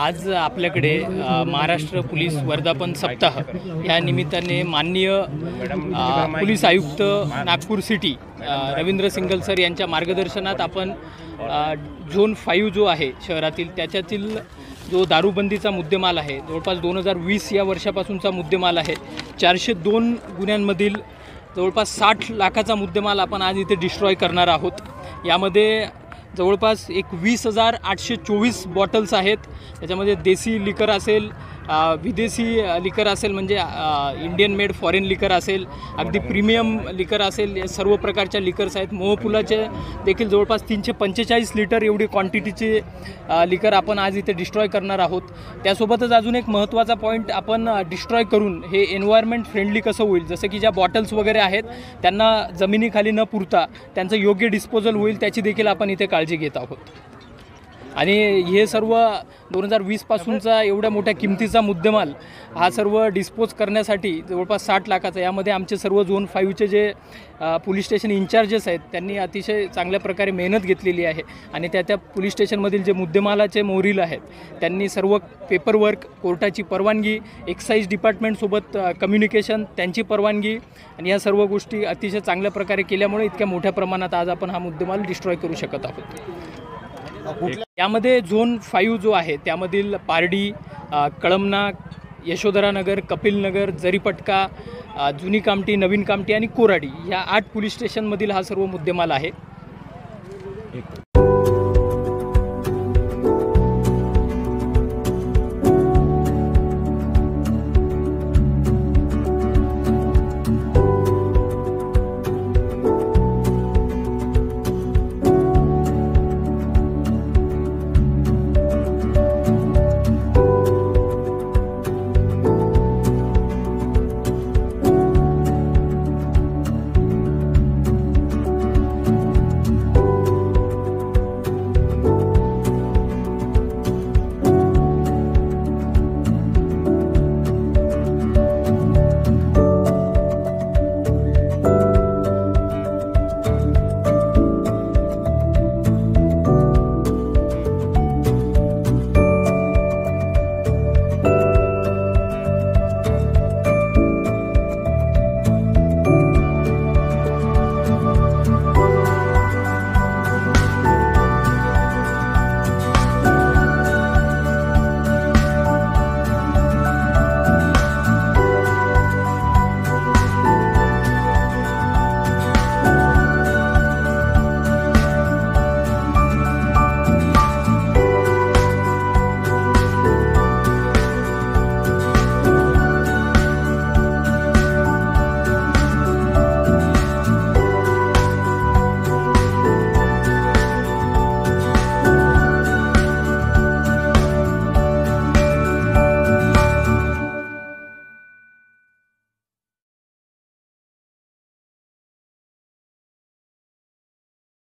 आज आपल्याकडे महाराष्ट्र पोलीस वर्धापन सप्ताह या निमित्ताने माननीय पोलीस आयुक्त Nagpur city Ravindra single sir यांच्या मार्गदर्शनात आपण झोन 5 जो आहे शहरातील त्याच्यातील जो दारूबंदीचा मुद्देमाल आहे जवळपास 2020 या वर्षापासूनचा मुद्देमाल आहे 402 गुन्ह्यांमधील जवळपास 60 लाखाचा मुद्देमाल आपण आज इथे डिस्ट्रॉय करणार आहोत। यामध्ये जवळपास 20,824 बॉटल्स आहेत। त्याच्यामध्ये देसी लिकर असेल, विदेशी लिकर असेल, म्हणजे इंडियन मेड फॉरेन लिकर असेल, अगदी प्रीमियम लिकर असेल, या सर्व प्रकारच्या लिकर्स आहेत। मोहफुलाचे देखील जवळपास 345 लिटर एवढी क्वांटिटीचे लिकर आपण आज इथे डिस्ट्रॉय करणार आहोत। त्यासोबतच अजून एक महत्त्वाचा पॉईंट आपण डिस्ट्रॉय करून हे एन्व्हायरमेंट फ्रेंडली कसं होईल, जसं की ज्या बॉटल्स वगैरे आहेत त्यांना जमिनीखाली न पुरता त्यांचं योग्य डिस्पोजल होईल त्याची देखील आपण इथे काळजी घेत आहोत। आणि हे सर्व 2020 पासूनचा एवढ्या मोठ्या किमतीचा मुद्देमाल हा सर्व डिस्पोज करण्यासाठी जवळपास 60 लाखाचा, यामध्ये आमचे सर्व झोन 5चे जे पोलीस स्टेशन इन्चार्जेस आहेत त्यांनी अतिशय चांगल्या प्रकारे मेहनत घेतलेली आहे। आणि त्या पोलीस स्टेशनमधील जे मुद्देमालाचे मोहरील आहेत त्यांनी सर्व पेपरवर्क, कोर्टाची परवानगी, एक्साईज डिपार्टमेंटसोबत कम्युनिकेशन, त्यांची परवानगी आणि या सर्व गोष्टी अतिशय चांगल्या प्रकारे केल्यामुळे इतक्या मोठ्या प्रमाणात आज आपण हा मुद्देमाल डिस्ट्रॉय करू शकत आहोत। यामध्ये झोन 5 जो आहे त्यामधील पारडी, कळमना, यशोधरानगर, कपिलनगर, जरीपटका, जुनी कामठी, नवीन कामठी आणि कोराडी या 8 पोलीस स्टेशनमधील हा सर्व मुद्देमाल आहे।